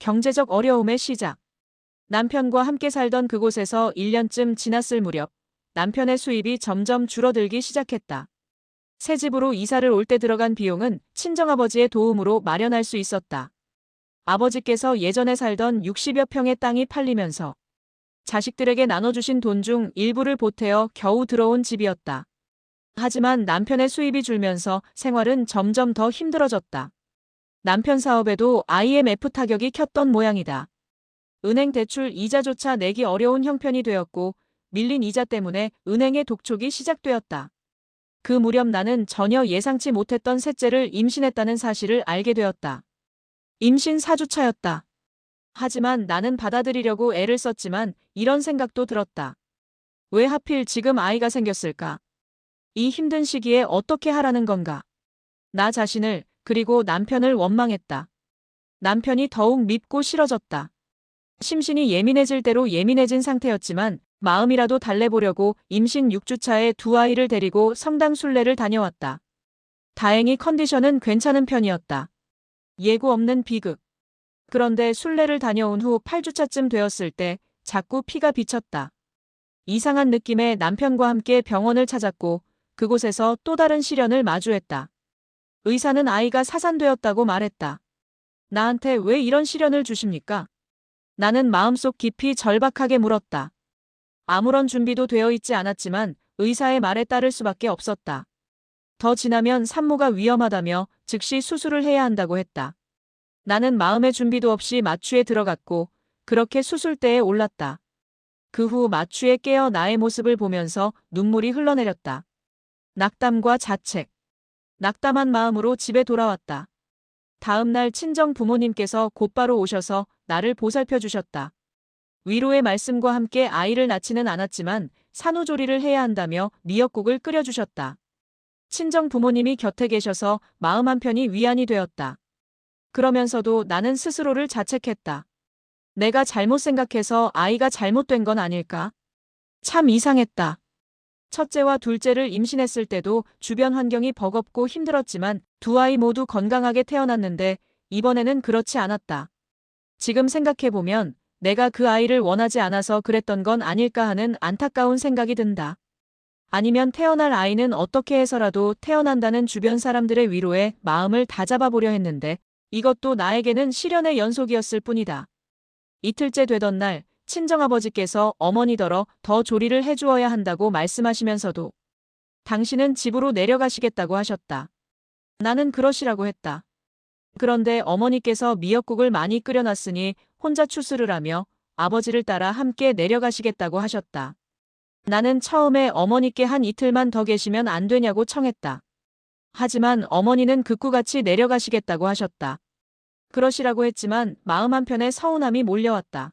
경제적 어려움의 시작. 남편과 함께 살던 그곳에서 1년쯤 지났을 무렵 남편의 수입이 점점 줄어들기 시작했다. 새 집으로 이사를 올 때 들어간 비용은 친정아버지의 도움으로 마련할 수 있었다. 아버지께서 예전에 살던 60여 평의 땅이 팔리면서 자식들에게 나눠주신 돈 중 일부를 보태어 겨우 들어온 집이었다. 하지만 남편의 수입이 줄면서 생활은 점점 더 힘들어졌다. 남편 사업에도 IMF 타격이 켰던 모양이다. 은행 대출 이자조차 내기 어려운 형편이 되었고 밀린 이자 때문에 은행의 독촉이 시작되었다. 그 무렵 나는 전혀 예상치 못했던 셋째를 임신했다는 사실을 알게 되었다. 임신 4주차였다. 하지만 나는 받아들이려고 애를 썼지만 이런 생각도 들었다. 왜 하필 지금 아이가 생겼을까? 이 힘든 시기에 어떻게 하라는 건가? 나 자신을 그리고 남편을 원망했다. 남편이 더욱 밉고 싫어졌다. 심신이 예민해질 대로 예민해진 상태였지만 마음이라도 달래보려고 임신 6주차에 두 아이를 데리고 성당 순례를 다녀왔다. 다행히 컨디션은 괜찮은 편이었다. 예고 없는 비극. 그런데 순례를 다녀온 후 8주차쯤 되었을 때 자꾸 피가 비쳤다. 이상한 느낌에 남편과 함께 병원을 찾았고 그곳에서 또 다른 시련을 마주했다. 의사는 아이가 사산되었다고 말했다. 나한테 왜 이런 시련을 주십니까? 나는 마음속 깊이 절박하게 물었다. 아무런 준비도 되어 있지 않았지만 의사의 말에 따를 수밖에 없었다. 더 지나면 산모가 위험하다며 즉시 수술을 해야 한다고 했다. 나는 마음의 준비도 없이 마취에 들어갔고 그렇게 수술대에 올랐다. 그 후 마취에 깨어 나의 모습을 보면서 눈물이 흘러내렸다. 낙담과 자책. 낙담한 마음으로 집에 돌아왔다. 다음 날 친정 부모님께서 곧바로 오셔서 나를 보살펴 주셨다. 위로의 말씀과 함께 아이를 낳지는 않았지만 산후조리를 해야 한다며 미역국을 끓여주셨다. 친정 부모님이 곁에 계셔서 마음 한편이 위안이 되었다. 그러면서도 나는 스스로를 자책했다. 내가 잘못 생각해서 아이가 잘못된 건 아닐까? 참 이상했다. 첫째와 둘째를 임신했을 때도 주변 환경이 버겁고 힘들었지만 두 아이 모두 건강하게 태어났는데 이번에는 그렇지 않았다. 지금 생각해보면 내가 그 아이를 원하지 않아서 그랬던 건 아닐까 하는 안타까운 생각이 든다. 아니면 태어날 아이는 어떻게 해서라도 태어난다는 주변 사람들의 위로에 마음을 다잡아보려 했는데 이것도 나에게는 시련의 연속이었을 뿐이다. 이틀째 되던 날 친정아버지께서 어머니더러 더 조리를 해주어야 한다고 말씀하시면서도 당신은 집으로 내려가시겠다고 하셨다. 나는 그러시라고 했다. 그런데 어머니께서 미역국을 많이 끓여놨으니 혼자 추스를 하며 아버지를 따라 함께 내려가시겠다고 하셨다. 나는 처음에 어머니께 한 이틀만 더 계시면 안 되냐고 청했다. 하지만 어머니는 극구같이 내려가시겠다고 하셨다. 그러시라고 했지만 마음 한편에 서운함이 몰려왔다.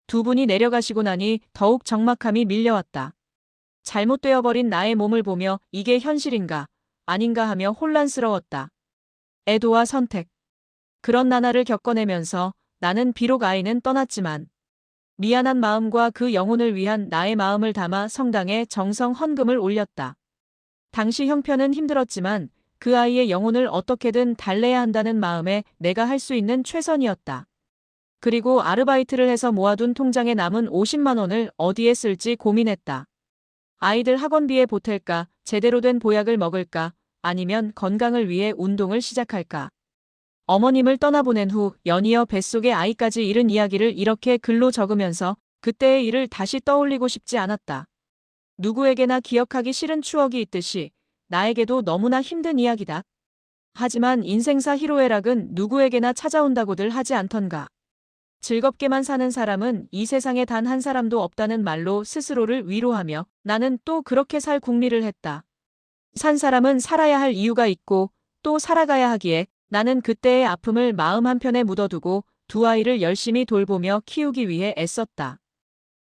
두 분이 내려가시고 나니 더욱 적막함이 밀려왔다. 잘못되어버린 나의 몸을 보며 이게 현실인가 아닌가 하며 혼란스러웠다. 애도와 선택. 그런 나날을 겪어내면서 나는 비록 아이는 떠났지만 미안한 마음과 그 영혼을 위한 나의 마음을 담아 성당에 정성 헌금을 올렸다. 당시 형편은 힘들었지만 그 아이의 영혼을 어떻게든 달래야 한다는 마음에 내가 할 수 있는 최선이었다. 그리고 아르바이트를 해서 모아둔 통장에 남은 50만 원을 어디에 쓸지 고민했다. 아이들 학원비에 보탤까, 제대로 된 보약을 먹을까, 아니면 건강을 위해 운동을 시작할까. 어머님을 떠나보낸 후 연이어 뱃속에 아이까지 잃은 이야기를 이렇게 글로 적으면서 그때의 일을 다시 떠올리고 싶지 않았다. 누구에게나 기억하기 싫은 추억이 있듯이 나에게도 너무나 힘든 이야기다. 하지만 인생사 희로애락은 누구에게나 찾아온다고들 하지 않던가. 즐겁게만 사는 사람은 이 세상에 단 한 사람도 없다는 말로 스스로를 위로하며 나는 또 그렇게 살 궁리를 했다. 산 사람은 살아야 할 이유가 있고 또 살아가야 하기에 나는 그때의 아픔을 마음 한편에 묻어두고 두 아이를 열심히 돌보며 키우기 위해 애썼다.